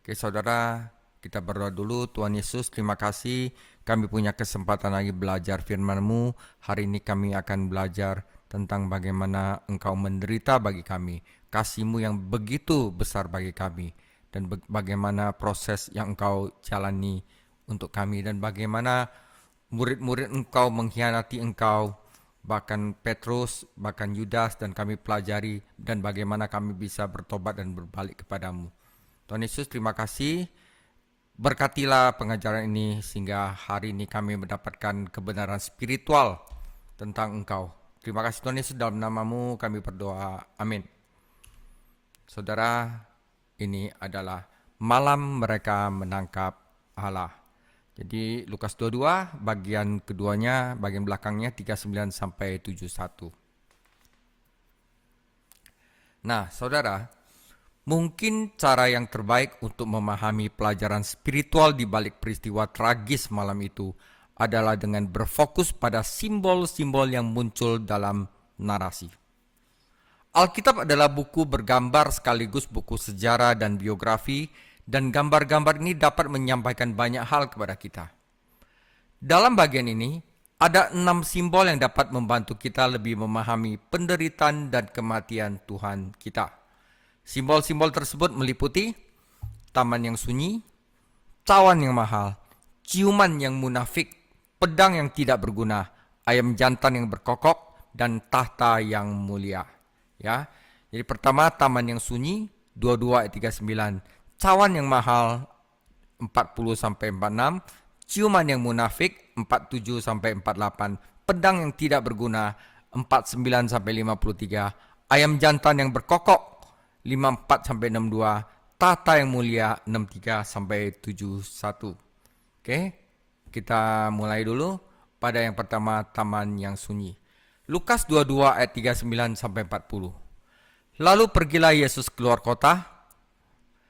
Oke saudara, kita berdoa dulu. Tuhan Yesus, terima kasih kami punya kesempatan lagi belajar firman-Mu. Hari ini kami akan belajar tentang bagaimana Engkau menderita bagi kami. Kasih-Mu yang begitu besar bagi kami. Dan bagaimana proses yang Engkau jalani untuk kami. Dan bagaimana murid-murid Engkau mengkhianati Engkau. Bahkan Petrus, bahkan Yudas, dan kami pelajari. Dan bagaimana kami bisa bertobat dan berbalik kepadamu. Tuhan Yesus, terima kasih. Berkatilah pengajaran ini sehingga hari ini kami mendapatkan kebenaran spiritual tentang Engkau. Terima kasih Tuhan Yesus, dalam nama-Mu kami berdoa. Amin. Saudara, ini adalah malam mereka menangkap Allah. Jadi Lukas 22 bagian keduanya, bagian belakangnya 39 sampai 71. Nah, saudara, mungkin cara yang terbaik untuk memahami pelajaran spiritual di balik peristiwa tragis malam itu adalah dengan berfokus pada simbol-simbol yang muncul dalam narasi. Alkitab adalah buku bergambar sekaligus buku sejarah dan biografi, dan gambar-gambar ini dapat menyampaikan banyak hal kepada kita. Dalam bagian ini, ada 6 simbol yang dapat membantu kita lebih memahami penderitaan dan kematian Tuhan kita. Simbol-simbol tersebut meliputi taman yang sunyi, cawan yang mahal, ciuman yang munafik, pedang yang tidak berguna, ayam jantan yang berkokok, dan tahta yang mulia. Ya, jadi pertama taman yang sunyi, 22 ayat 39, cawan yang mahal 40 sampai 46, ciuman yang munafik 47 sampai 48, pedang yang tidak berguna 49 sampai 53, ayam jantan yang berkokok 54 sampai 62, tahta yang mulia 63 sampai 71. Oke, kita mulai dulu pada yang pertama, taman yang sunyi. Lukas 22 ayat 39 sampai 40. Lalu pergilah Yesus keluar kota,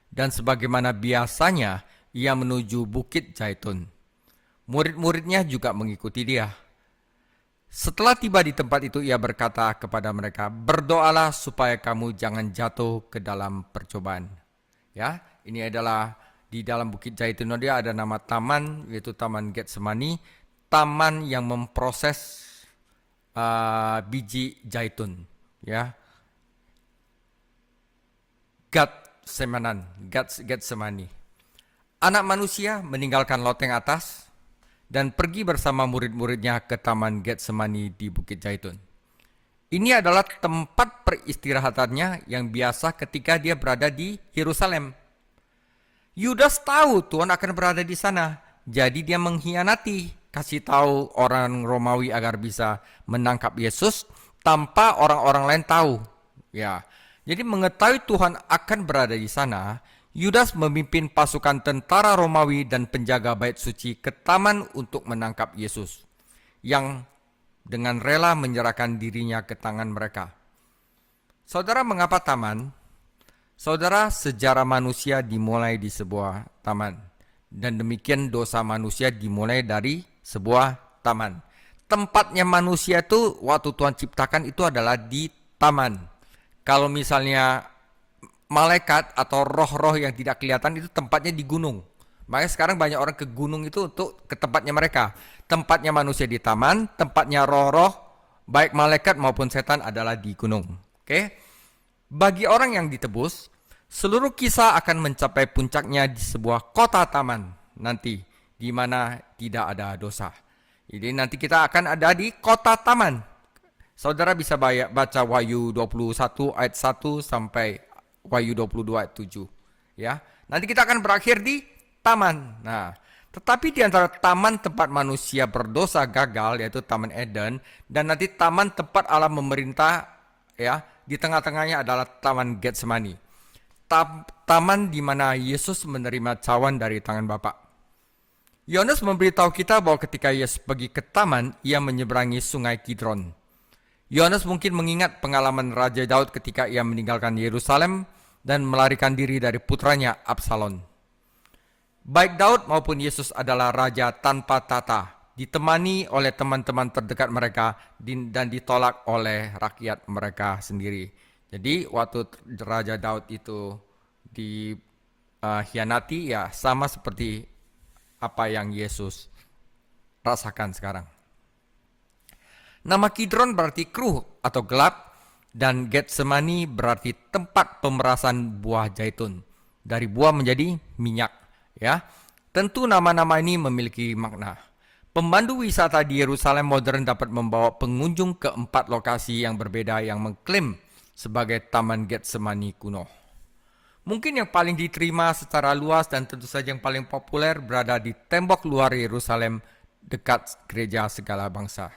dan sebagaimana biasanya ia menuju Bukit Zaitun. Murid-muridnya juga mengikuti dia. Setelah tiba di tempat itu, ia berkata kepada mereka, berdoalah supaya kamu jangan jatuh ke dalam percobaan. Ya, ini adalah di dalam Bukit Zaitun, dia ada nama taman, yaitu Taman Getsemani, taman yang memproses biji zaitun. Ya, Getsemani. Anak manusia meninggalkan loteng atas dan pergi bersama murid-muridnya ke Taman Getsemani di Bukit Zaitun. Ini adalah tempat peristirahatannya yang biasa ketika dia berada di Yerusalem. Yudas tahu Tuhan akan berada di sana, jadi dia mengkhianati, kasih tahu orang Romawi agar bisa menangkap Yesus tanpa orang-orang lain tahu. Ya, jadi mengetahui Tuhan akan berada di sana, Yudas memimpin pasukan tentara Romawi dan penjaga bait suci ke taman untuk menangkap Yesus, yang dengan rela menyerahkan dirinya ke tangan mereka. Saudara, mengapa taman? Saudara, sejarah manusia dimulai di sebuah taman, dan demikian dosa manusia dimulai dari sebuah taman. Tempatnya manusia itu waktu Tuhan ciptakan itu adalah di taman. Kalau misalnya malaikat atau roh-roh yang tidak kelihatan itu tempatnya di gunung. Makanya sekarang banyak orang ke gunung itu untuk ke tempatnya mereka. Tempatnya manusia di taman, tempatnya roh-roh, baik malaikat maupun setan adalah di gunung. Oke? Bagi orang yang ditebus, seluruh kisah akan mencapai puncaknya di sebuah kota taman nanti, di mana tidak ada dosa. Jadi nanti kita akan ada di kota taman. Saudara bisa baca Wahyu 21 ayat 1 sampai Wahyu 22 ayat 7. Ya, nanti kita akan berakhir di taman. Nah, tetapi di antara taman tempat manusia berdosa gagal, yaitu Taman Eden, dan nanti taman tempat Allah memerintah, ya, di tengah-tengahnya adalah Taman Getsemani. Taman di mana Yesus menerima cawan dari tangan Bapa. Yohanes memberitahu kita bahwa ketika Yesus pergi ke taman, ia menyeberangi sungai Kidron. Yohanes mungkin mengingat pengalaman Raja Daud ketika ia meninggalkan Yerusalem dan melarikan diri dari putranya Absalom. Baik Daud maupun Yesus adalah raja tanpa tata, ditemani oleh teman-teman terdekat mereka dan ditolak oleh rakyat mereka sendiri. Jadi waktu Raja Daud itu hianati, ya sama seperti apa yang Yesus rasakan sekarang. Nama Kidron berarti keruh atau gelap, dan Getsemani berarti tempat pemerasan buah zaitun. Dari buah menjadi minyak. Ya, tentu nama-nama ini memiliki makna. Pemandu wisata di Yerusalem modern dapat membawa pengunjung ke 4 lokasi yang berbeda yang mengklaim sebagai Taman Getsemani kuno. Mungkin yang paling diterima secara luas dan tentu saja yang paling populer berada di tembok luar Yerusalem dekat gereja segala bangsa.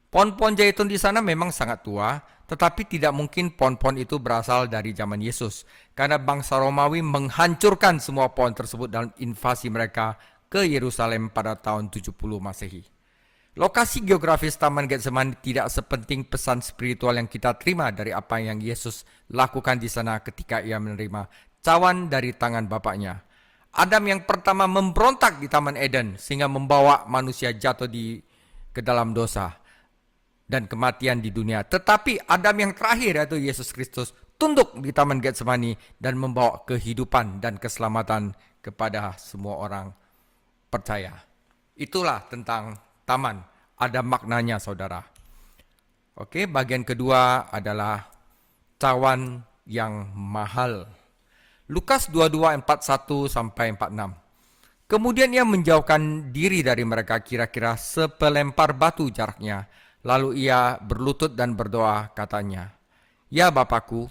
Pohon-pohon zaitun di sana memang sangat tua, tetapi tidak mungkin pohon-pohon itu berasal dari zaman Yesus, karena bangsa Romawi menghancurkan semua pohon tersebut dalam invasi mereka ke Yerusalem pada tahun 70 Masehi. Lokasi geografis Taman Getsemani tidak sepenting pesan spiritual yang kita terima dari apa yang Yesus lakukan di sana ketika ia menerima cawan dari tangan Bapaknya. Adam yang pertama memberontak di Taman Eden sehingga membawa manusia jatuh ke dalam dosa dan kematian di dunia. Tetapi Adam yang terakhir, yaitu Yesus Kristus, tunduk di Taman Getsemani dan membawa kehidupan dan keselamatan kepada semua orang percaya. Itulah tentang taman. Ada maknanya, saudara. Oke, bagian kedua adalah cawan yang mahal. Lukas 22 41 sampai 46. Kemudian ia menjauhkan diri dari mereka kira-kira sepelempar batu jaraknya. Lalu ia berlutut dan berdoa, katanya, "Ya Bapakku,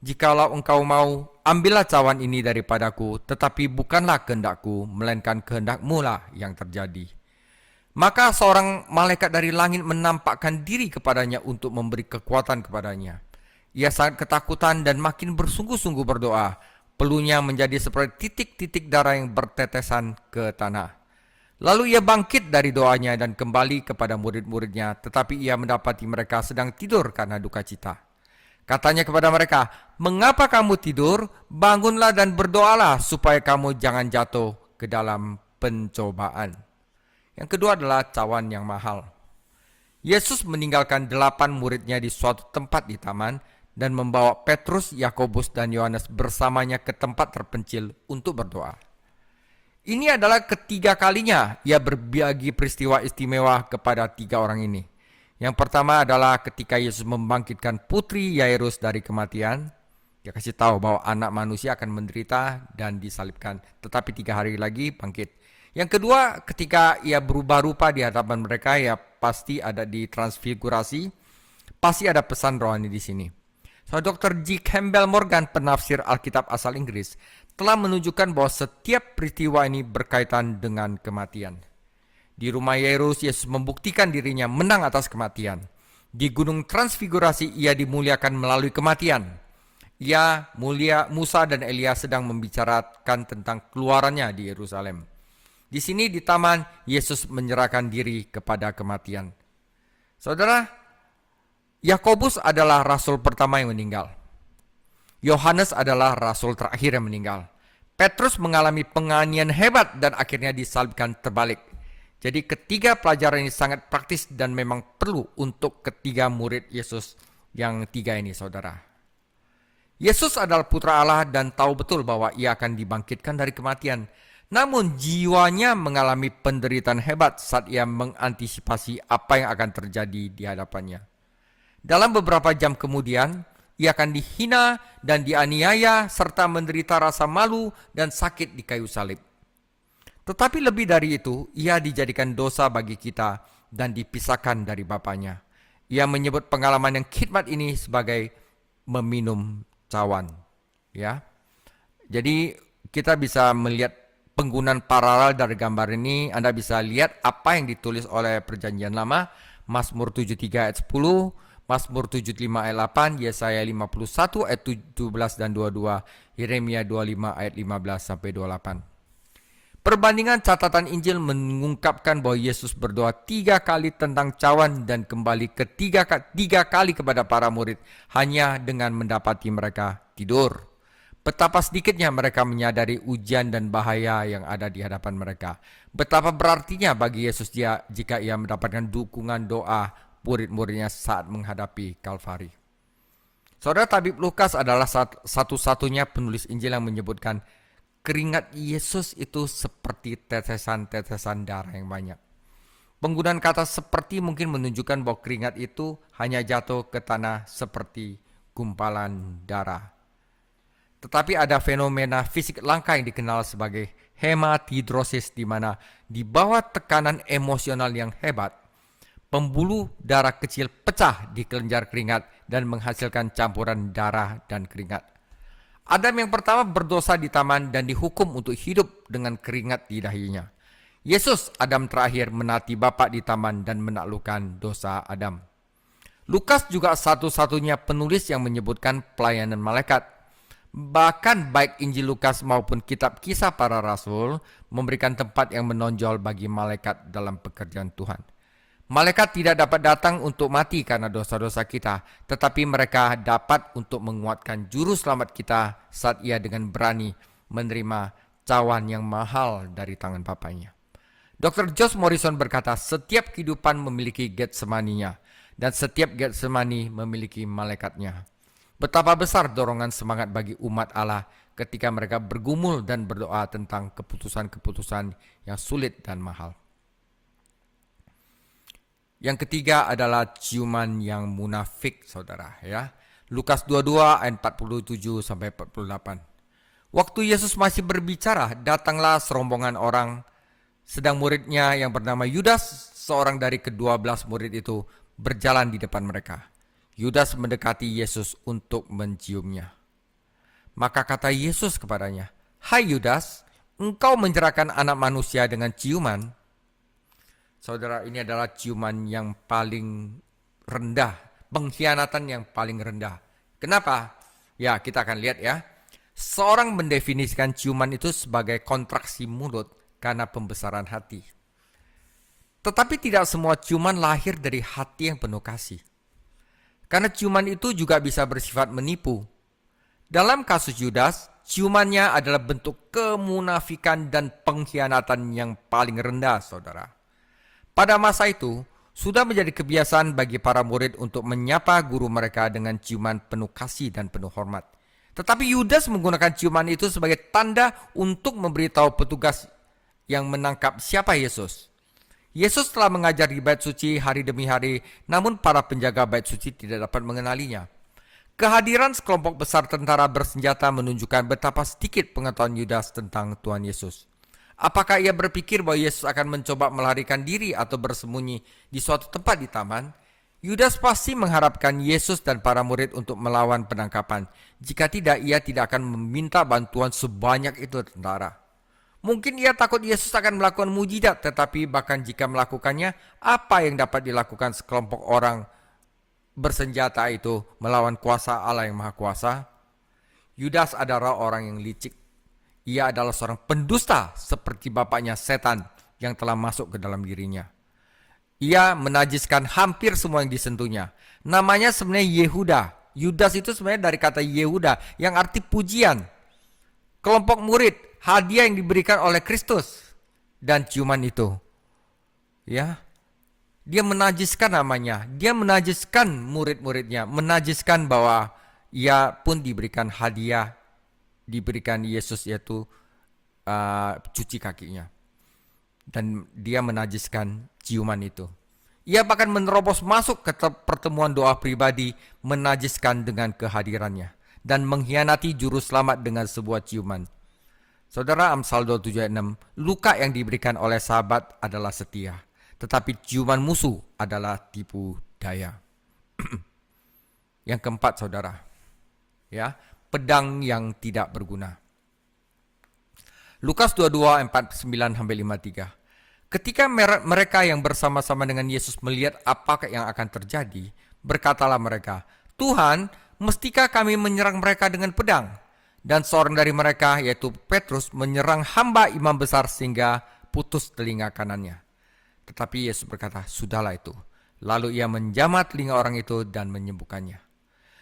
jikalau engkau mau, ambillah cawan ini daripadaku, tetapi bukanlah kehendakku, melainkan kehendak-Mu lah yang terjadi." Maka seorang malaikat dari langit menampakkan diri kepadanya untuk memberi kekuatan kepadanya. Ia sangat ketakutan dan makin bersungguh-sungguh berdoa. Peluhnya menjadi seperti titik-titik darah yang bertetesan ke tanah. Lalu ia bangkit dari doanya dan kembali kepada murid-muridnya, tetapi ia mendapati mereka sedang tidur karena duka cita. Katanya kepada mereka, "Mengapa kamu tidur? Bangunlah dan berdoalah supaya kamu jangan jatuh ke dalam pencobaan." Yang kedua adalah cawan yang mahal. Yesus meninggalkan 8 muridnya di suatu tempat di taman dan membawa Petrus, Yakobus, dan Yohanes bersamanya ke tempat terpencil untuk berdoa. Ini adalah ketiga kalinya ia berbagi peristiwa istimewa kepada 3 orang ini. Yang pertama adalah ketika Yesus membangkitkan putri Yairus dari kematian. Dia kasih tahu bahwa anak manusia akan menderita dan disalibkan, tetapi 3 hari lagi bangkit. Yang kedua, ketika ia berubah rupa di hadapan mereka, ya pasti ada di transfigurasi, pasti ada pesan rohani di sini. So, Dr. G. Campbell Morgan, penafsir Alkitab asal Inggris, telah menunjukkan bahwa setiap peristiwa ini berkaitan dengan kematian. Di rumah Yairus, Yesus membuktikan dirinya menang atas kematian. Di Gunung Transfigurasi, ia dimuliakan melalui kematian. Ia, Musa dan Elia sedang membicarakan tentang keluarannya di Yerusalem. Di sini di taman, Yesus menyerahkan diri kepada kematian. Saudara, Yakobus adalah rasul pertama yang meninggal. Yohanes adalah rasul terakhir yang meninggal. Petrus mengalami penganiayaan hebat dan akhirnya disalibkan terbalik. Jadi ketiga pelajaran ini sangat praktis dan memang perlu untuk ketiga murid Yesus yang 3 ini, saudara. Yesus adalah putra Allah dan tahu betul bahwa ia akan dibangkitkan dari kematian. Namun jiwanya mengalami penderitaan hebat saat ia mengantisipasi apa yang akan terjadi di hadapannya. Dalam beberapa jam kemudian, ia akan dihina dan dianiaya serta menderita rasa malu dan sakit di kayu salib. Tetapi lebih dari itu, ia dijadikan dosa bagi kita dan dipisahkan dari Bapaknya. Ia menyebut pengalaman yang khidmat ini sebagai meminum cawan. Ya, jadi kita bisa melihat penggunaan paralel dari gambar ini. Anda bisa lihat apa yang ditulis oleh Perjanjian Lama, Mazmur 73 ayat 10, Mazmur 75 ayat 8, Yesaya 51 ayat 17 dan 22, Yeremia 25 ayat 15 sampai 28. Perbandingan catatan Injil mengungkapkan bahwa Yesus berdoa 3 kali tentang cawan dan kembali tiga kali kepada para murid hanya dengan mendapati mereka tidur. Betapa sedikitnya mereka menyadari ujian dan bahaya yang ada di hadapan mereka. Betapa berartinya bagi Yesus jika ia mendapatkan dukungan doa murid-muridnya saat menghadapi Kalvari. Saudara, tabib Lukas adalah satu-satunya penulis Injil yang menyebutkan keringat Yesus itu seperti tetesan-tetesan darah yang banyak. Penggunaan kata seperti mungkin menunjukkan bahwa keringat itu hanya jatuh ke tanah seperti gumpalan darah. Tetapi ada fenomena fisik langka yang dikenal sebagai hematidrosis, di mana di bawah tekanan emosional yang hebat, pembuluh darah kecil pecah di kelenjar keringat dan menghasilkan campuran darah dan keringat. Adam yang pertama berdosa di taman dan dihukum untuk hidup dengan keringat di dahinya. Yesus, Adam terakhir, menati Bapa di taman dan menaklukkan dosa Adam. Lukas juga satu-satunya penulis yang menyebutkan pelayanan malaikat. Bahkan baik Injil Lukas maupun kitab Kisah Para Rasul memberikan tempat yang menonjol bagi malaikat dalam pekerjaan Tuhan. Malaikat tidak dapat datang untuk mati karena dosa-dosa kita, tetapi mereka dapat untuk menguatkan juru selamat kita saat ia dengan berani menerima cawan yang mahal dari tangan Bapanya. Dr. Josh Morrison berkata, setiap kehidupan memiliki Getsemani-nya, dan setiap Getsemani memiliki malaikatnya. Betapa besar dorongan semangat bagi umat Allah ketika mereka bergumul dan berdoa tentang keputusan-keputusan yang sulit dan mahal. Yang ketiga adalah ciuman yang munafik, saudara. Ya, Lukas 22 ayat 47 sampai 48. Waktu Yesus masih berbicara, datanglah serombongan orang. Sedang muridnya yang bernama Yudas, seorang dari ke-12 murid itu, berjalan di depan mereka. Yudas mendekati Yesus untuk menciumnya. Maka kata Yesus kepadanya, "Hai Yudas, engkau mencerahkan anak manusia dengan ciuman." Saudara, ini adalah ciuman yang paling rendah, pengkhianatan yang paling rendah. Kenapa? Ya, kita akan lihat ya. Seorang mendefinisikan ciuman itu sebagai kontraksi mulut karena pembesaran hati. Tetapi tidak semua ciuman lahir dari hati yang penuh kasih. Karena ciuman itu juga bisa bersifat menipu. Dalam kasus Yudas, ciumannya adalah bentuk kemunafikan dan pengkhianatan yang paling rendah, saudara. Pada masa itu, sudah menjadi kebiasaan bagi para murid untuk menyapa guru mereka dengan ciuman penuh kasih dan penuh hormat. Tetapi Yudas menggunakan ciuman itu sebagai tanda untuk memberitahu petugas yang menangkap siapa Yesus. Yesus telah mengajar di bait suci hari demi hari, namun para penjaga bait suci tidak dapat mengenalinya. Kehadiran sekelompok besar tentara bersenjata menunjukkan betapa sedikit pengetahuan Yudas tentang Tuhan Yesus. Apakah ia berpikir bahwa Yesus akan mencoba melarikan diri atau bersembunyi di suatu tempat di taman? Yudas pasti mengharapkan Yesus dan para murid untuk melawan penangkapan. Jika tidak, ia tidak akan meminta bantuan sebanyak itu tentara. Mungkin ia takut Yesus akan melakukan mujizat, tetapi bahkan jika melakukannya, apa yang dapat dilakukan sekelompok orang bersenjata itu melawan kuasa Allah yang Maha Kuasa? Yudas adalah orang yang licik. Ia adalah seorang pendusta seperti bapaknya setan yang telah masuk ke dalam dirinya. Ia menajiskan hampir semua yang disentuhnya. Namanya sebenarnya Yehuda. Yudas itu sebenarnya dari kata Yehuda yang arti pujian. Kelompok murid, hadiah yang diberikan oleh Kristus, dan ciuman itu. Ya. Dia menajiskan namanya, dia menajiskan murid-muridnya, menajiskan bahwa ia pun diberikan hadiah, diberikan Yesus yaitu cuci kakinya. Dan dia menajiskan ciuman itu. Ia bahkan menerobos masuk ke pertemuan doa pribadi, menajiskan dengan kehadirannya, dan mengkhianati juru selamat dengan sebuah ciuman. Saudara, Amsal 27:6, luka yang diberikan oleh sahabat adalah setia, tetapi ciuman musuh adalah tipu daya. Yang keempat, saudara, ya, pedang yang tidak berguna. Lukas 22:49-53. Ketika mereka yang bersama-sama dengan Yesus melihat apa yang akan terjadi, berkatalah mereka, "Tuhan, mestikah kami menyerang mereka dengan pedang?" Dan seorang dari mereka, yaitu Petrus, menyerang hamba imam besar sehingga putus telinga kanannya. Tetapi Yesus berkata, "Sudahlah itu." Lalu ia menjamah telinga orang itu dan menyembuhkannya.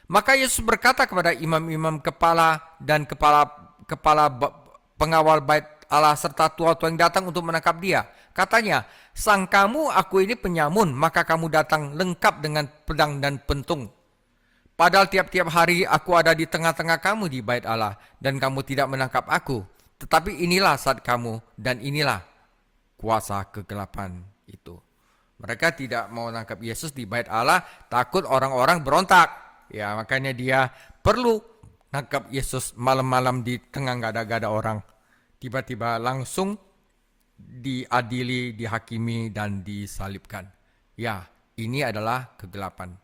Maka Yesus berkata kepada imam-imam kepala dan kepala pengawal bait Allah serta tua-tua yang datang untuk menangkap dia. Katanya, "Sangkamu aku ini penyamun, maka kamu datang lengkap dengan pedang dan pentung. Padahal tiap-tiap hari aku ada di tengah-tengah kamu di bait Allah, dan kamu tidak menangkap aku. Tetapi inilah saat kamu dan inilah kuasa kegelapan itu. Mereka tidak mau nangkap Yesus di bait Allah, takut orang-orang berontak. Ya, makanya dia perlu nangkap Yesus malam-malam di tengah gak ada orang. Tiba-tiba langsung diadili, dihakimi, dan disalibkan. Ya, ini adalah kegelapan.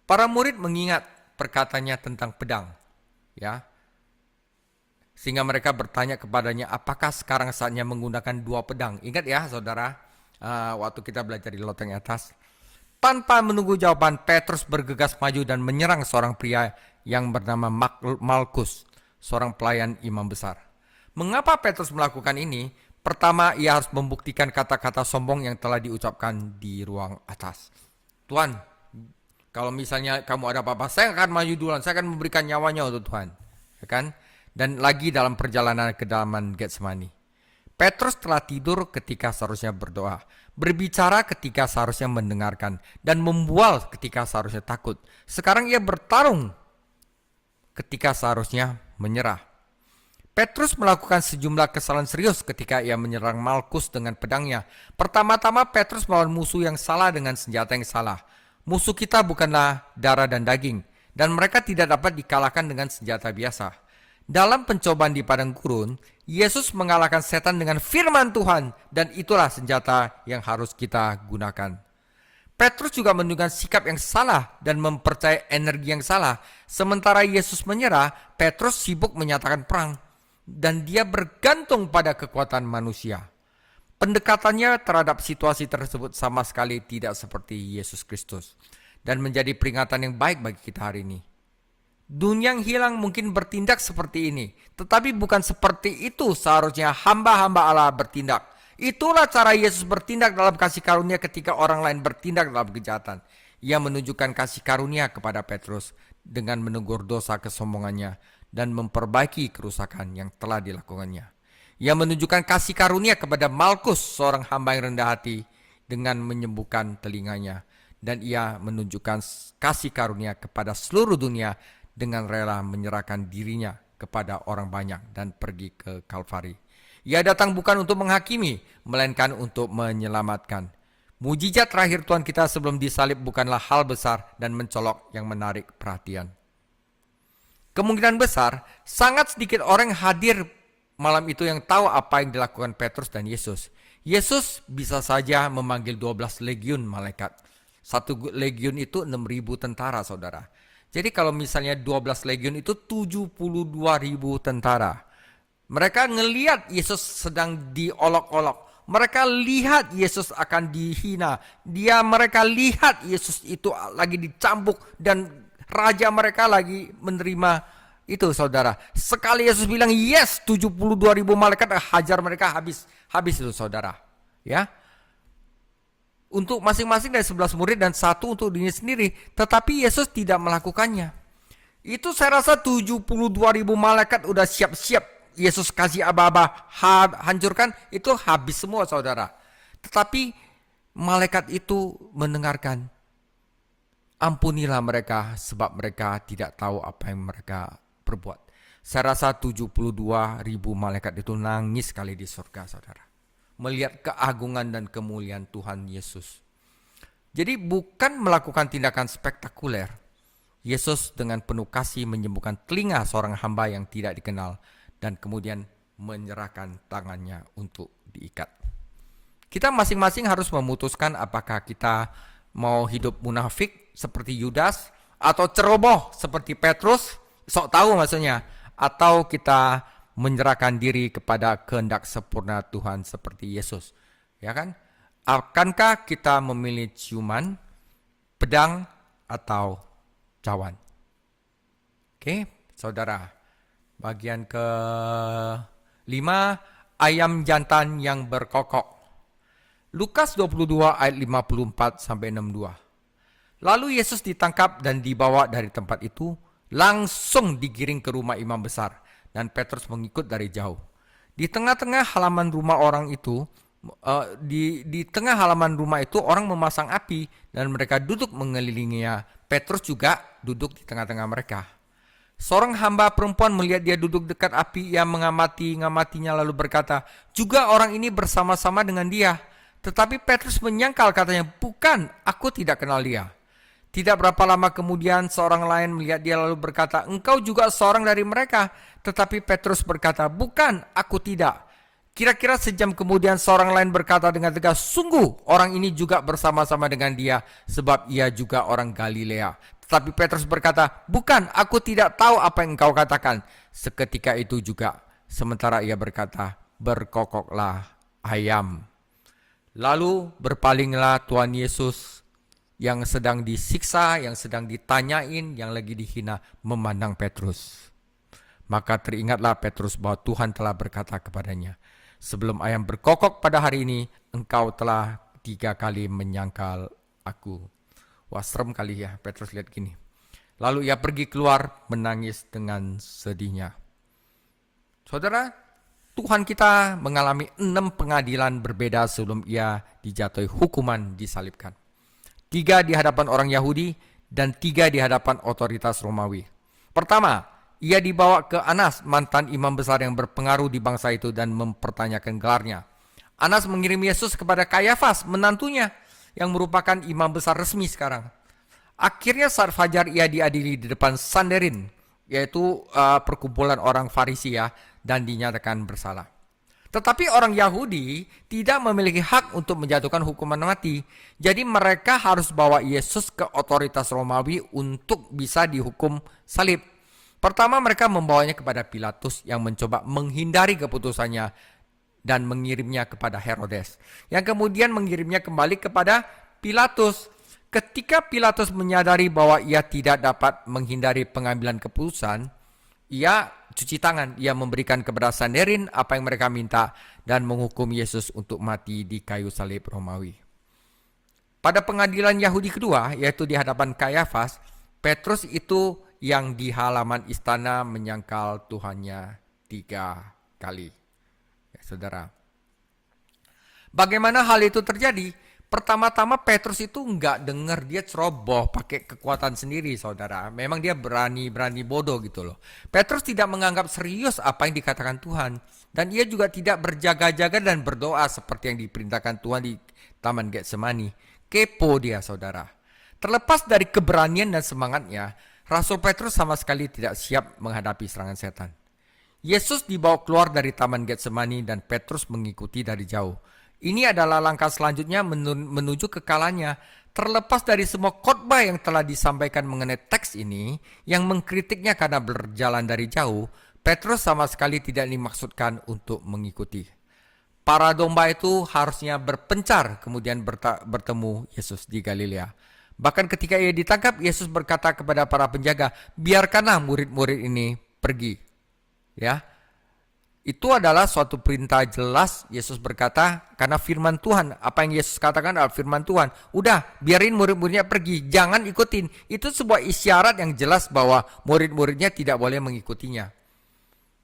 Para murid mengingat perkataannya tentang pedang. Ya, sehingga mereka bertanya kepadanya, apakah sekarang saatnya menggunakan 2 pedang? Ingat ya saudara, waktu kita belajar di loteng atas. Tanpa menunggu jawaban, Petrus bergegas maju dan menyerang seorang pria yang bernama Malkus, seorang pelayan imam besar. Mengapa Petrus melakukan ini? Pertama, ia harus membuktikan kata-kata sombong yang telah diucapkan di ruang atas. Tuhan, kalau misalnya kamu ada apa-apa, saya akan maju duluan, saya akan memberikan nyawanya untuk Tuhan. Ya kan? Dan lagi dalam perjalanan ke kedalaman Getsemani. Petrus telah tidur ketika seharusnya berdoa, berbicara ketika seharusnya mendengarkan, dan membual ketika seharusnya takut. Sekarang ia bertarung ketika seharusnya menyerah. Petrus melakukan sejumlah kesalahan serius ketika ia menyerang Malkus dengan pedangnya. Pertama-tama Petrus melawan musuh yang salah dengan senjata yang salah. Musuh kita bukanlah darah dan daging, dan mereka tidak dapat dikalahkan dengan senjata biasa. Dalam pencobaan di padang gurun, Yesus mengalahkan setan dengan firman Tuhan, dan itulah senjata yang harus kita gunakan. Petrus juga menunjukkan sikap yang salah dan mempercayai energi yang salah. Sementara Yesus menyerah, Petrus sibuk menyatakan perang, dan dia bergantung pada kekuatan manusia. Pendekatannya terhadap situasi tersebut sama sekali tidak seperti Yesus Kristus, dan menjadi peringatan yang baik bagi kita hari ini. Dunia yang hilang mungkin bertindak seperti ini, tetapi bukan seperti itu seharusnya hamba-hamba Allah bertindak. Itulah cara Yesus bertindak dalam kasih karunia ketika orang lain bertindak dalam kejahatan. Ia menunjukkan kasih karunia kepada Petrus dengan menegur dosa kesombongannya dan memperbaiki kerusakan yang telah dilakukannya. Ia menunjukkan kasih karunia kepada Malkus, seorang hamba yang rendah hati, dengan menyembuhkan telinganya. Dan ia menunjukkan kasih karunia kepada seluruh dunia dengan rela menyerahkan dirinya kepada orang banyak dan pergi ke Kalvari. Ia datang bukan untuk menghakimi, melainkan untuk menyelamatkan. Mujizat terakhir Tuhan kita sebelum disalib bukanlah hal besar dan mencolok yang menarik perhatian. Kemungkinan besar, sangat sedikit orang yang hadir malam itu yang tahu apa yang dilakukan Petrus dan Yesus. Yesus bisa saja memanggil 12 legiun malaikat. Satu legiun itu 6.000 tentara, saudara. Jadi kalau misalnya 12 legiun itu 72.000 tentara. Mereka ngelihat Yesus sedang diolok-olok. Mereka lihat Yesus akan dihina. Mereka lihat Yesus itu lagi dicambuk dan raja mereka lagi menerima itu, saudara. Sekali Yesus bilang yes, 72.000 malaikat hajar mereka habis itu, saudara. Ya. Untuk masing-masing dari 11 murid dan 1 untuk dirinya sendiri. Tetapi Yesus tidak melakukannya. Itu saya rasa 72.000 malaikat udah siap-siap Yesus kasih aba-aba hancurkan, itu habis semua, saudara. Tetapi malaikat itu mendengarkan. Ampunilah mereka sebab mereka tidak tahu apa yang mereka perbuat. Saya rasa 72.000 malaikat itu nangis sekali di surga, saudara. Melihat keagungan dan kemuliaan Tuhan Yesus. Jadi bukan melakukan tindakan spektakuler. Yesus dengan penuh kasih menyembuhkan telinga seorang hamba yang tidak dikenal dan kemudian menyerahkan tangannya untuk diikat. Kita masing-masing harus memutuskan apakah kita mau hidup munafik seperti Yudas atau ceroboh seperti Petrus, sok tahu maksudnya, atau kita menyerahkan diri kepada kehendak sempurna Tuhan seperti Yesus. Ya kan? Akankah kita memilih ciuman, pedang, atau cawan? Oke, saudara. Bagian ke-5, ayam jantan yang berkokok. Lukas 22 ayat 54 sampai 62. Lalu Yesus ditangkap dan dibawa dari tempat itu, langsung digiring ke rumah imam besar, dan Petrus mengikut dari jauh. Di tengah-tengah halaman rumah orang itu, di tengah halaman rumah itu orang memasang api dan mereka duduk mengelilinginya. Petrus juga duduk di tengah-tengah mereka. Seorang hamba perempuan melihat dia duduk dekat api, ia ngamatinya lalu berkata, juga orang ini bersama-sama dengan dia. Tetapi Petrus menyangkal, katanya, bukan, aku tidak kenal dia. Tidak berapa lama kemudian seorang lain melihat dia lalu berkata, engkau juga seorang dari mereka. Tetapi Petrus berkata, bukan, aku tidak. Kira-kira sejam kemudian seorang lain berkata dengan tegas, sungguh orang ini juga bersama-sama dengan dia, sebab ia juga orang Galilea. Tetapi Petrus berkata, bukan, aku tidak tahu apa yang engkau katakan. Seketika itu juga, sementara ia berkata, berkokoklah ayam. Lalu berpalinglah Tuhan Yesus yang sedang disiksa, yang sedang ditanyain, yang lagi dihina, memandang Petrus. Maka teringatlah Petrus bahwa Tuhan telah berkata kepadanya, sebelum ayam berkokok pada hari ini, engkau telah 3 kali menyangkal aku. Wah, serem kali ya Petrus lihat gini. Lalu ia pergi keluar menangis dengan sedihnya. Saudara, Tuhan kita mengalami 6 pengadilan berbeda sebelum ia dijatuhi hukuman disalibkan. 3 di hadapan orang Yahudi dan 3 di hadapan otoritas Romawi. Pertama, ia dibawa ke Anas, mantan imam besar yang berpengaruh di bangsa itu dan mempertanyakan gelarnya. Anas mengirim Yesus kepada Kayafas, menantunya, yang merupakan imam besar resmi sekarang. Akhirnya saat fajar ia diadili di depan Sanhedrin, yaitu perkumpulan orang Farisi ya, dan dinyatakan bersalah. Tetapi orang Yahudi tidak memiliki hak untuk menjatuhkan hukuman mati. Jadi mereka harus bawa Yesus ke otoritas Romawi untuk bisa dihukum salib. Pertama mereka membawanya kepada Pilatus yang mencoba menghindari keputusannya dan mengirimnya kepada Herodes, yang kemudian mengirimnya kembali kepada Pilatus. Ketika Pilatus menyadari bahwa ia tidak dapat menghindari pengambilan keputusan, ia cuci tangan, ia memberikan kepada Sanhedrin apa yang mereka minta dan menghukum Yesus untuk mati di kayu salib Romawi. Pada pengadilan Yahudi kedua, yaitu di hadapan Kayafas, Petrus itu yang di halaman istana menyangkal Tuhannya 3 kali. Saudara, bagaimana hal itu terjadi? Pertama-tama Petrus itu nggak dengar, dia ceroboh pakai kekuatan sendiri, saudara. Memang dia berani bodoh gitu loh. Petrus tidak menganggap serius apa yang dikatakan Tuhan, dan ia juga tidak berjaga-jaga dan berdoa seperti yang diperintahkan Tuhan di Taman Getsemani. Kepo dia, saudara. Terlepas dari keberanian dan semangatnya, Rasul Petrus sama sekali tidak siap menghadapi serangan setan. Yesus dibawa keluar dari Taman Getsemani dan Petrus mengikuti dari jauh. Ini adalah langkah selanjutnya menuju kekalahannya. Terlepas dari semua khotbah yang telah disampaikan mengenai teks ini, yang mengkritiknya karena berjalan dari jauh, Petrus sama sekali tidak dimaksudkan untuk mengikuti. Para domba itu harusnya berpencar kemudian bertemu Yesus di Galilea. Bahkan ketika ia ditangkap, Yesus berkata kepada para penjaga, biarkanlah murid-murid ini pergi. Ya, itu adalah suatu perintah jelas. Yesus berkata, karena firman Tuhan, apa yang Yesus katakan adalah firman Tuhan. Udah, biarin murid-muridnya pergi, jangan ikutin. Itu sebuah isyarat yang jelas bahwa murid-muridnya tidak boleh mengikutinya.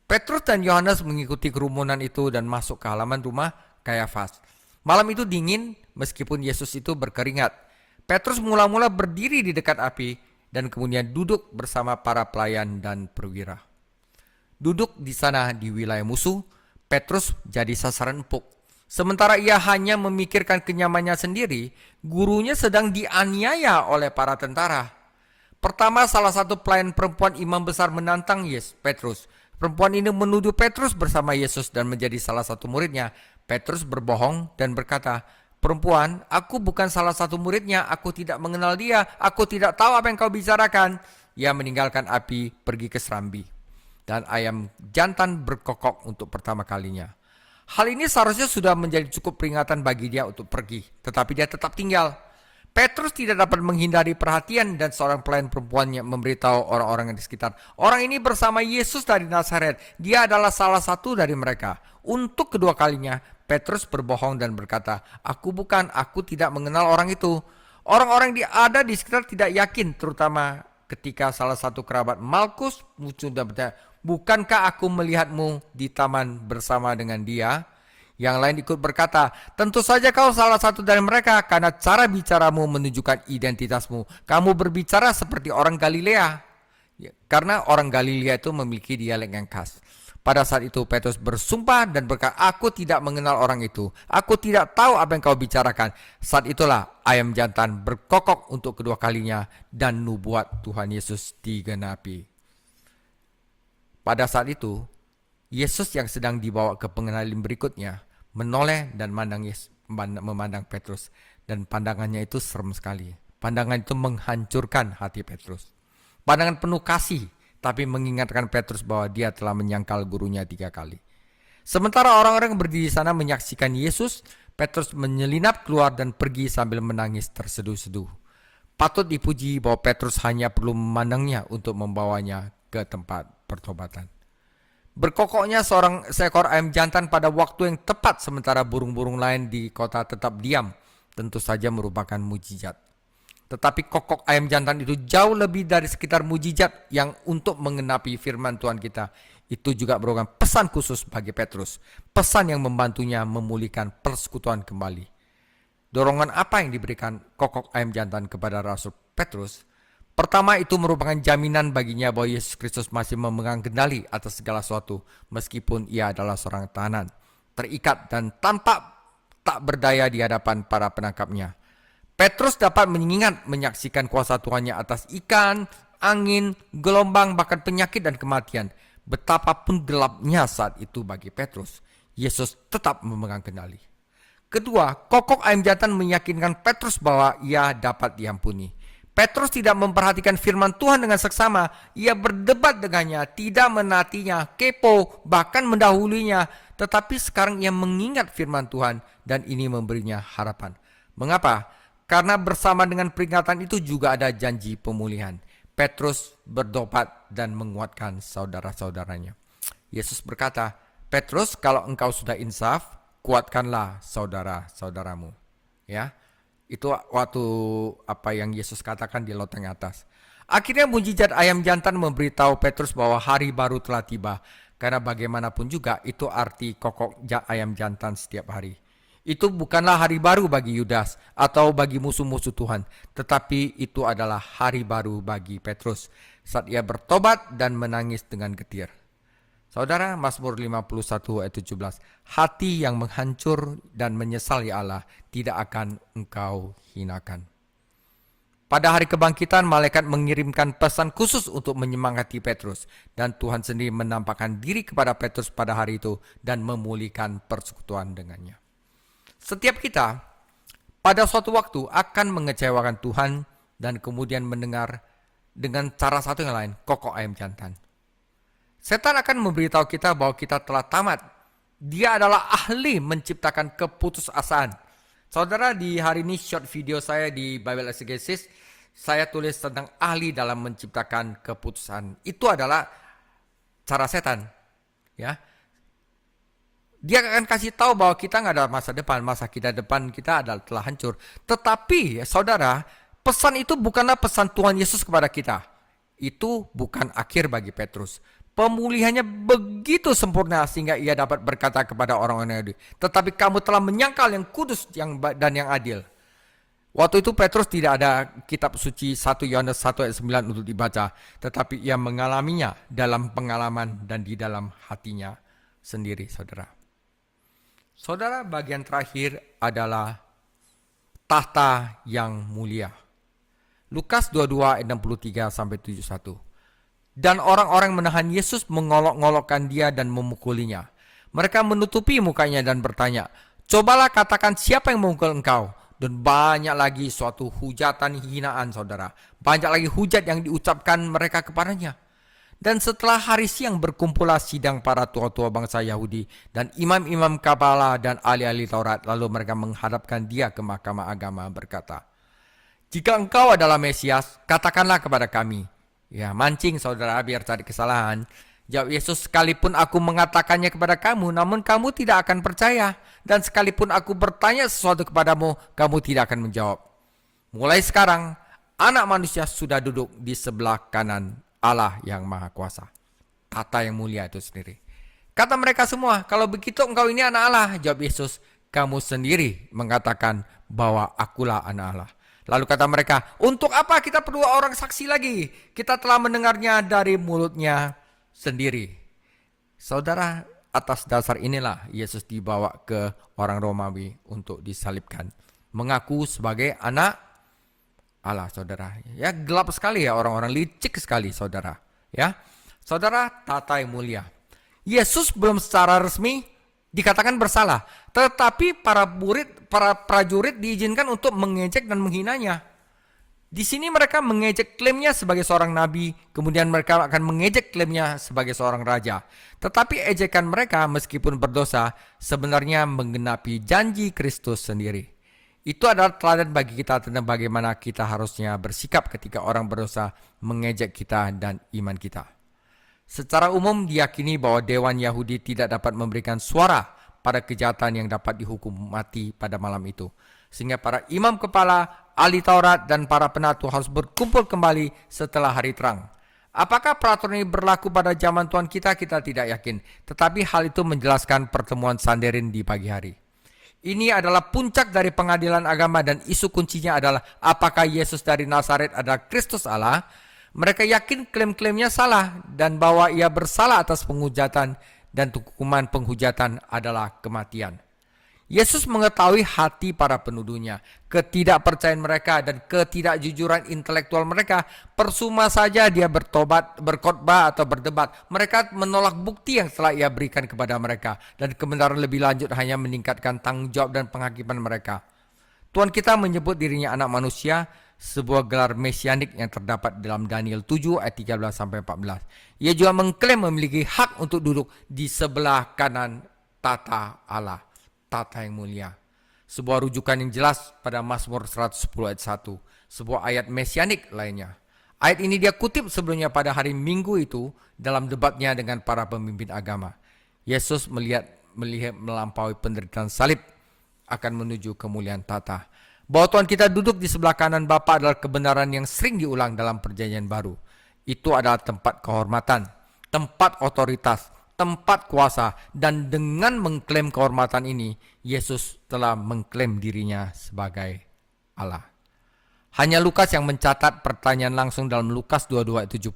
Petrus dan Yohanes mengikuti kerumunan itu dan masuk ke halaman rumah Kayafas. Malam itu dingin, meskipun Yesus itu berkeringat. Petrus mula-mula berdiri di dekat api dan kemudian duduk bersama para pelayan dan perwira. Duduk di sana di wilayah musuh, Petrus jadi sasaran empuk. Sementara ia hanya memikirkan kenyamanannya sendiri, gurunya sedang dianiaya oleh para tentara. Pertama, salah satu pelayan perempuan imam besar menantang Petrus. Perempuan ini menuduh Petrus bersama Yesus dan menjadi salah satu muridnya. Petrus berbohong dan berkata, perempuan, aku bukan salah satu muridnya, aku tidak mengenal dia, aku tidak tahu apa yang kau bicarakan. Ia meninggalkan api, pergi ke serambi. Dan ayam jantan berkokok untuk pertama kalinya. Hal ini seharusnya sudah menjadi cukup peringatan bagi dia untuk pergi, tetapi dia tetap tinggal. Petrus tidak dapat menghindari perhatian dan seorang pelayan perempuannya memberitahu orang-orang yang di sekitar. Orang ini bersama Yesus dari Nazaret, dia adalah salah satu dari mereka. Untuk kedua kalinya, Petrus berbohong dan berkata, aku tidak mengenal orang itu. Orang-orang ada di sekitar tidak yakin, terutama ketika salah satu kerabat Malkus muncul dan bertanya, bukankah aku melihatmu di taman bersama dengan dia? Yang lain ikut berkata, tentu saja kau salah satu dari mereka karena cara bicaramu menunjukkan identitasmu. Kamu berbicara seperti orang Galilea. Ya, karena orang Galilea itu memiliki dialek yang khas. Pada saat itu Petrus bersumpah dan berkata, aku tidak mengenal orang itu. Aku tidak tahu apa yang kau bicarakan. Saat itulah ayam jantan berkokok untuk kedua kalinya dan nubuat Tuhan Yesus digenapi. Pada saat itu, Yesus yang sedang dibawa ke pengenalan berikutnya menoleh dan memandang Petrus. Dan pandangannya itu serem sekali. Pandangan itu menghancurkan hati Petrus. Pandangan penuh kasih, tapi mengingatkan Petrus bahwa dia telah menyangkal gurunya 3 kali. Sementara orang-orang yang berdiri di sana menyaksikan Yesus, Petrus menyelinap keluar dan pergi sambil menangis terseduh-seduh. Patut dipuji bahwa Petrus hanya perlu memandangnya untuk membawanya ke tempat pertobatan. Berkokoknya seekor ayam jantan pada waktu yang tepat sementara burung-burung lain di kota tetap diam, tentu saja merupakan mujizat. Tetapi kokok ayam jantan itu jauh lebih dari sekitar mujizat yang untuk mengenapi firman Tuhan kita. Itu juga merupakan pesan khusus bagi Petrus. Pesan yang membantunya memulihkan persekutuan kembali. Dorongan apa yang diberikan kokok ayam jantan kepada Rasul Petrus? Pertama, itu merupakan jaminan baginya bahwa Yesus Kristus masih memegang kendali atas segala sesuatu meskipun ia adalah seorang tahanan, terikat dan tampak tak berdaya di hadapan para penangkapnya. Petrus dapat menyaksikan kuasa Tuhannya atas ikan, angin, gelombang, bahkan penyakit dan kematian. Betapapun gelapnya saat itu bagi Petrus, Yesus tetap memegang kendali. Kedua, kokok ayam jantan meyakinkan Petrus bahwa ia dapat diampuni. Petrus tidak memperhatikan firman Tuhan dengan seksama. Ia berdebat dengannya, tidak menatinya, kepo, bahkan mendahulunya. Tetapi sekarang ia mengingat firman Tuhan dan ini memberinya harapan. Mengapa? Karena bersama dengan peringatan itu juga ada janji pemulihan. Petrus bertobat dan menguatkan saudara-saudaranya. Yesus berkata, Petrus, kalau engkau sudah insaf, kuatkanlah saudara-saudaramu. Ya. Itu waktu apa yang Yesus katakan di loteng atas. Akhirnya mujizat ayam jantan memberitahu Petrus bahwa hari baru telah tiba. Karena bagaimanapun juga itu arti kokok ayam jantan setiap hari. Itu bukanlah hari baru bagi Yudas atau bagi musuh-musuh Tuhan. Tetapi itu adalah hari baru bagi Petrus saat ia bertobat dan menangis dengan getir. Saudara, Mazmur 51 ayat 17. Hati yang menghancur dan menyesali Allah tidak akan engkau hinakan. Pada hari kebangkitan, malaikat mengirimkan pesan khusus untuk menyemangati Petrus. Dan Tuhan sendiri menampakkan diri kepada Petrus pada hari itu dan memulihkan persekutuan dengannya. Setiap kita pada suatu waktu akan mengecewakan Tuhan dan kemudian mendengar dengan cara satu yang lain, kokok ayam jantan. Setan akan memberitahu kita bahwa kita telah tamat. Dia adalah ahli menciptakan keputusasaan. Saudara, di hari ini short video saya di Bible Exegesis, saya tulis tentang ahli dalam menciptakan keputusan. Itu adalah cara setan. Ya, dia akan kasih tahu bahwa kita nggak ada masa depan. Masa depan kita adalah telah hancur. Tetapi, saudara, pesan itu bukanlah pesan Tuhan Yesus kepada kita. Itu bukan akhir bagi Petrus. Pemulihannya begitu sempurna sehingga ia dapat berkata kepada orang-orang Yahudi, tetapi kamu telah menyangkal yang kudus dan yang adil. Waktu itu Petrus tidak ada kitab suci 1 Yohanes 1 ayat 9 untuk dibaca, tetapi ia mengalaminya dalam pengalaman dan di dalam hatinya sendiri, saudara. Saudara, bagian terakhir adalah tahta yang mulia. Lukas 22 ayat 63 sampai 71. Dan orang-orang menahan Yesus, mengolok-ngolokkan dia dan memukulinya. Mereka menutupi mukanya dan bertanya, cobalah katakan siapa yang memukul engkau. Dan banyak lagi suatu hujatan hinaan, saudara. Banyak lagi hujat yang diucapkan mereka kepadanya. Dan setelah hari siang berkumpullah sidang para tua-tua bangsa Yahudi dan imam-imam kepala dan ahli-ahli Taurat. Lalu mereka menghadapkan dia ke mahkamah agama berkata, jika engkau adalah Mesias, katakanlah kepada kami. Ya, mancing saudara biar cari kesalahan. Jawab Yesus, sekalipun aku mengatakannya kepada kamu, namun kamu tidak akan percaya. Dan sekalipun aku bertanya sesuatu kepadamu, kamu tidak akan menjawab. Mulai sekarang, anak manusia sudah duduk di sebelah kanan Allah yang Maha Kuasa. Tata yang mulia itu sendiri. Kata mereka semua, kalau begitu engkau ini anak Allah. Jawab Yesus, kamu sendiri mengatakan bahwa akulah anak Allah. Lalu kata mereka, untuk apa kita perlu orang saksi lagi? Kita telah mendengarnya dari mulutnya sendiri. Saudara, atas dasar inilah Yesus dibawa ke orang Romawi untuk disalibkan. Mengaku sebagai anak Allah, saudara. Ya, gelap sekali ya, orang-orang licik sekali, saudara. Ya, saudara, tata yang mulia. Yesus belum secara resmi dikatakan bersalah, tetapi para prajurit diizinkan untuk mengejek dan menghinanya. Di sini mereka mengejek klaimnya sebagai seorang nabi, kemudian mereka akan mengejek klaimnya sebagai seorang raja. Tetapi ejekan mereka meskipun berdosa sebenarnya menggenapi janji Kristus sendiri. Itu adalah teladan bagi kita tentang bagaimana kita harusnya bersikap ketika orang berdosa mengejek kita dan iman kita. Secara umum diyakini bahwa Dewan Yahudi tidak dapat memberikan suara pada kejahatan yang dapat dihukum mati pada malam itu. Sehingga para imam kepala, ahli Taurat, dan para penatu harus berkumpul kembali setelah hari terang. Apakah peraturan ini berlaku pada zaman Tuhan kita? Kita tidak yakin. Tetapi hal itu menjelaskan pertemuan Sanhedrin di pagi hari. Ini adalah puncak dari pengadilan agama dan isu kuncinya adalah apakah Yesus dari Nazaret adalah Kristus Allah. Mereka yakin klaim-klaimnya salah dan bahwa ia bersalah atas penghujatan dan hukuman penghujatan adalah kematian. Yesus mengetahui hati para penuduhnya, ketidakpercayaan mereka dan ketidakjujuran intelektual mereka. Percuma saja dia bertobat, berkhotbah atau berdebat. Mereka menolak bukti yang telah ia berikan kepada mereka dan kebenaran lebih lanjut hanya meningkatkan tanggung jawab dan penghakiman mereka. Tuhan kita menyebut dirinya anak manusia, sebuah gelar mesianik yang terdapat dalam Daniel 7 ayat 13-14. Ia juga mengklaim memiliki hak untuk duduk di sebelah kanan tata Allah, tata yang mulia. Sebuah rujukan yang jelas pada Mazmur 110 ayat 1, sebuah ayat mesianik lainnya. Ayat ini dia kutip sebelumnya pada hari Minggu itu dalam debatnya dengan para pemimpin agama. Yesus melihat melampaui penderitaan salib akan menuju kemuliaan tata. Bahwa Tuhan kita duduk di sebelah kanan Bapa adalah kebenaran yang sering diulang dalam perjanjian baru. Itu adalah tempat kehormatan, tempat otoritas, tempat kuasa. Dan dengan mengklaim kehormatan ini, Yesus telah mengklaim dirinya sebagai Allah. Hanya Lukas yang mencatat pertanyaan langsung dalam Lukas 22 ayat 70.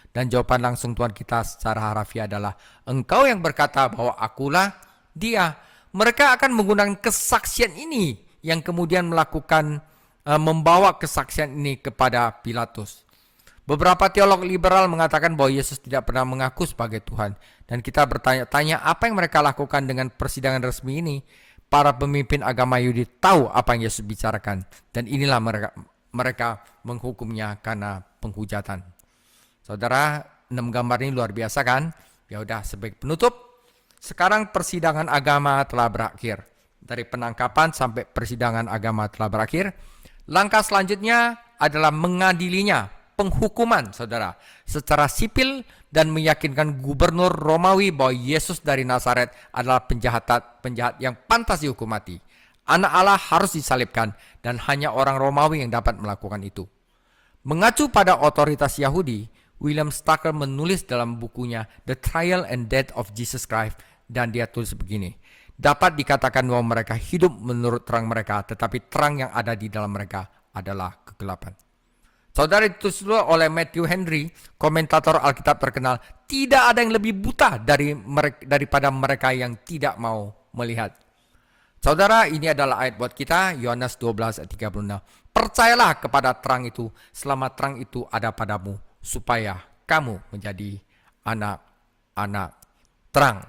Dan jawaban langsung Tuhan kita secara harafiah adalah, engkau yang berkata bahwa akulah dia. Mereka akan menggunakan kesaksian ini yang kemudian membawa kesaksian ini kepada Pilatus. Beberapa teolog liberal mengatakan bahwa Yesus tidak pernah mengaku sebagai Tuhan. Dan kita bertanya-tanya apa yang mereka lakukan dengan persidangan resmi ini. Para pemimpin agama Yahudi tahu apa yang Yesus bicarakan. Dan inilah mereka menghukumnya karena penghujatan. Saudara, 6 gambar ini luar biasa kan? Ya udah, sebagai penutup, sekarang persidangan agama telah berakhir. Dari penangkapan sampai persidangan agama telah berakhir. Langkah selanjutnya adalah mengadilinya, penghukuman, saudara, secara sipil dan meyakinkan gubernur Romawi bahwa Yesus dari Nazaret adalah penjahat yang pantas dihukum mati. Anak Allah harus disalibkan dan hanya orang Romawi yang dapat melakukan itu. Mengacu pada otoritas Yahudi, William Stucker menulis dalam bukunya The Trial and Death of Jesus Christ, dan dia tulis begini. Dapat dikatakan bahwa mereka hidup menurut terang mereka, tetapi terang yang ada di dalam mereka adalah kegelapan. Saudara, ditulis oleh Matthew Henry, komentator Alkitab terkenal, tidak ada yang lebih buta daripada mereka yang tidak mau melihat. Saudara, ini adalah ayat buat kita, Yohanes 12 ayat 36. Percayalah kepada terang itu, selama terang itu ada padamu, supaya kamu menjadi anak-anak terang.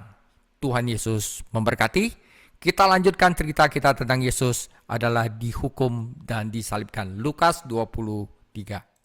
Tuhan Yesus memberkati. Kita lanjutkan cerita kita tentang Yesus adalah dihukum dan disalibkan. Lukas 23.